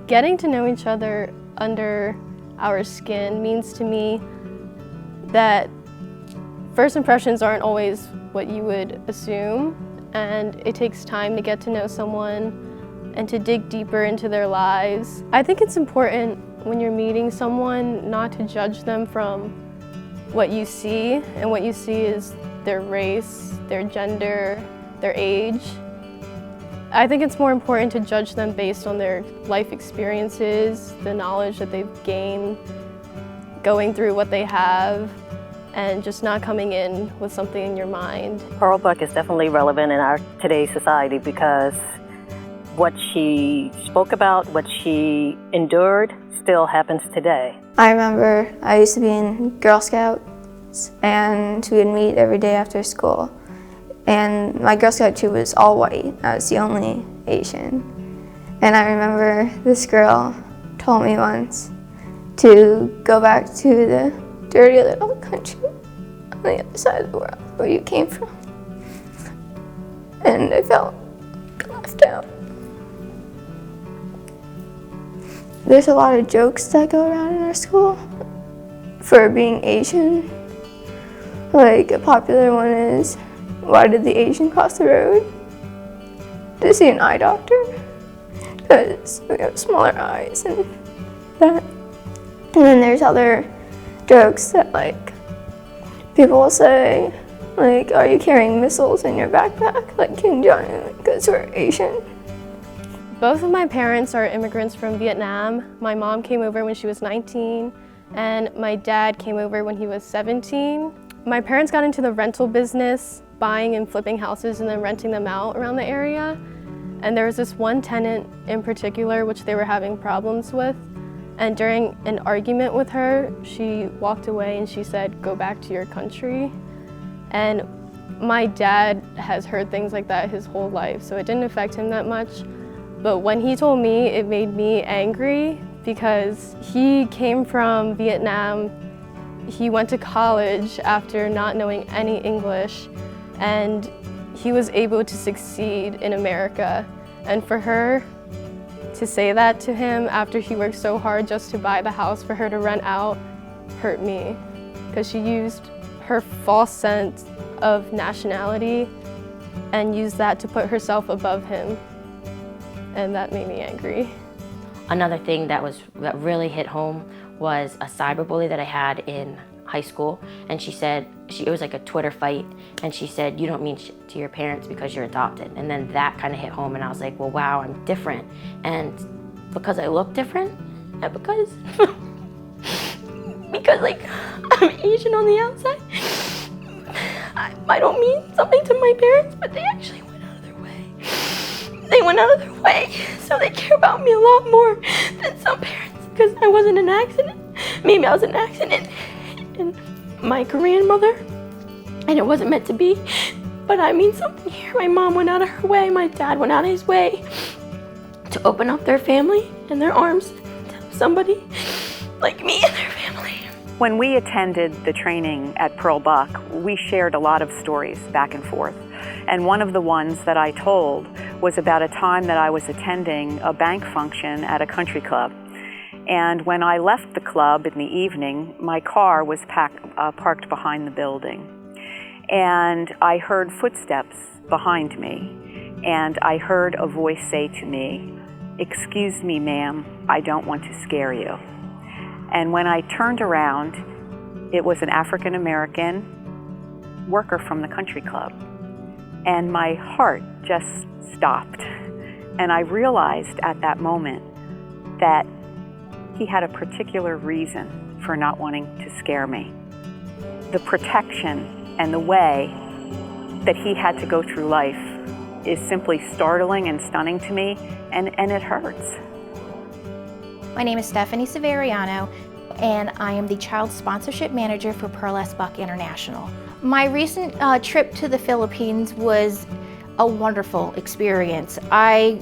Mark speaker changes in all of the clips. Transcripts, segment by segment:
Speaker 1: Getting to know each other under our skin means to me that first impressions aren't always what you would assume, and it takes time to get to know someone and to dig deeper into their lives. I think it's important when you're meeting someone not to judge them from what you see, and what you see is their race, their gender, their age. I think it's more important to judge them based on their life experiences, the knowledge that they've gained, going through what they have, and just not coming in with something in your mind.
Speaker 2: Pearl Buck is definitely relevant in our today's society because what she spoke about, what she endured, still happens today.
Speaker 3: I remember I used to be in Girl Scouts, and we would meet every day after school. And my Girl Scout troop was all white. I was the only Asian. And I remember this girl told me once to go back to the dirty little country on the other side of the world where you came from. And I felt left out. There's a lot of jokes that go around in our school for being Asian. Like a popular one is, why did the Asian cross the road? To see an eye doctor? Because we have smaller eyes and that. And then there's other jokes that like people will say, like, are you carrying missiles in your backpack like Kim Jong-un because we're Asian?
Speaker 1: Both of my parents are immigrants from Vietnam. My mom came over when she was 19, and my dad came over when he was 17. My parents got into the rental business, buying and flipping houses and then renting them out around the area. And there was this one tenant in particular which they were having problems with. And during an argument with her, she walked away and she said, "Go back to your country." And my dad has heard things like that his whole life, so it didn't affect him that much. But when he told me, it made me angry because he came from Vietnam. He went to college after not knowing any English, and he was able to succeed in America. And for her to say that to him after he worked so hard just to buy the house for her to rent out hurt me, because she used her false sense of nationality and used that to put herself above him. And that made me angry.
Speaker 4: Another thing that really hit home was a cyberbully that I had in high school, and she said, it was like a Twitter fight, and she said, "You don't mean shit to your parents because you're adopted." And then that kind of hit home, and I was like, well, wow, I'm different. And because I look different, and because like I'm Asian on the outside, I don't mean something to my parents, but they actually went out of their way. They went out of their way, so they care about me a lot more than some parents, because I wasn't an accident. Maybe I was an accident in my Korean mother, and it wasn't meant to be, but I mean something here. My mom went out of her way, my dad went out of his way to open up their family and their arms to somebody like me and their family.
Speaker 5: When we attended the training at Pearl Buck, we shared a lot of stories back and forth. And one of the ones that I told was about a time that I was attending a bank function at a country club. And when I left the club in the evening, my car was parked behind the building. And I heard footsteps behind me, and I heard a voice say to me, "Excuse me, ma'am, I don't want to scare you." And when I turned around, it was an African-American worker from the country club. And my heart just stopped. And I realized at that moment that he had a particular reason for not wanting to scare me. The protection and the way that he had to go through life is simply startling and stunning to me, and it hurts.
Speaker 6: My name is Stephanie Severiano, and I am the Child Sponsorship Manager for Pearl S. Buck International. My recent trip to the Philippines was a wonderful experience. I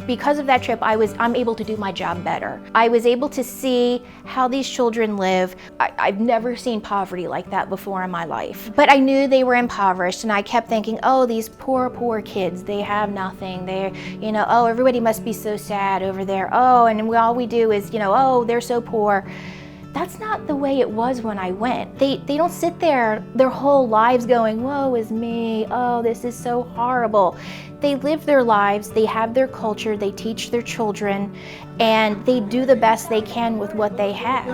Speaker 6: Because of that trip, I'm able to do my job better. I was able to see how these children live. I've never seen poverty like that before in my life. But I knew they were impoverished, and I kept thinking, oh, these poor kids, they have nothing. They're, oh, everybody must be so sad over there. Oh, and all we do is, oh, they're so poor. That's not the way it was when I went. They don't sit there their whole lives going, woe is me, oh, this is so horrible. They live their lives, they have their culture, they teach their children, and they do the best they can with what they have.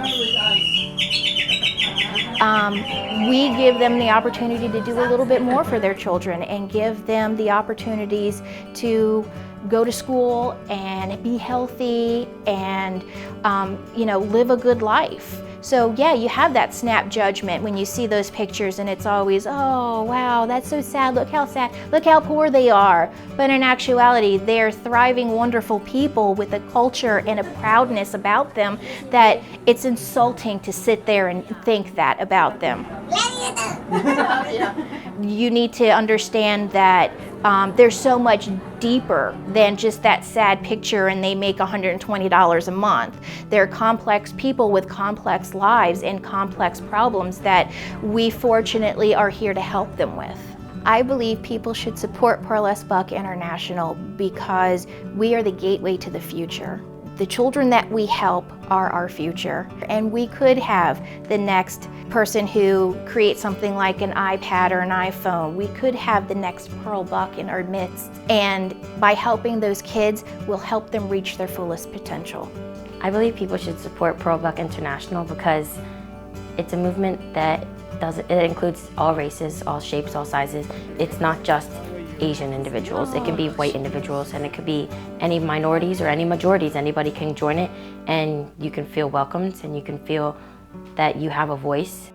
Speaker 6: We give them the opportunity to do a little bit more for their children and give them the opportunities to go to school and be healthy and live a good life. So yeah, you have that snap judgment when you see those pictures, and it's always, oh wow, that's so sad, look how sad, look how poor they are. But in actuality, they're thriving, wonderful people with a culture and a proudness about them that it's insulting to sit there and think that about them. You need to understand that there's so much deeper than just that sad picture and they make $120 a month. They're complex people with complex lives and complex problems that we fortunately are here to help them with. I believe people should support Pearl S. Buck International because we are the gateway to the future. The children that we help are our future, and we could have the next person who creates something like an iPad or an iPhone. We could have the next Pearl Buck in our midst, and by helping those kids, we'll help them reach their fullest potential.
Speaker 7: I believe people should support Pearl Buck International because it's a movement that it includes all races, all shapes, all sizes. It's not just Asian individuals. It can be white individuals, and it could be any minorities or any majorities. Anybody can join it, and you can feel welcomed and you can feel that you have a voice.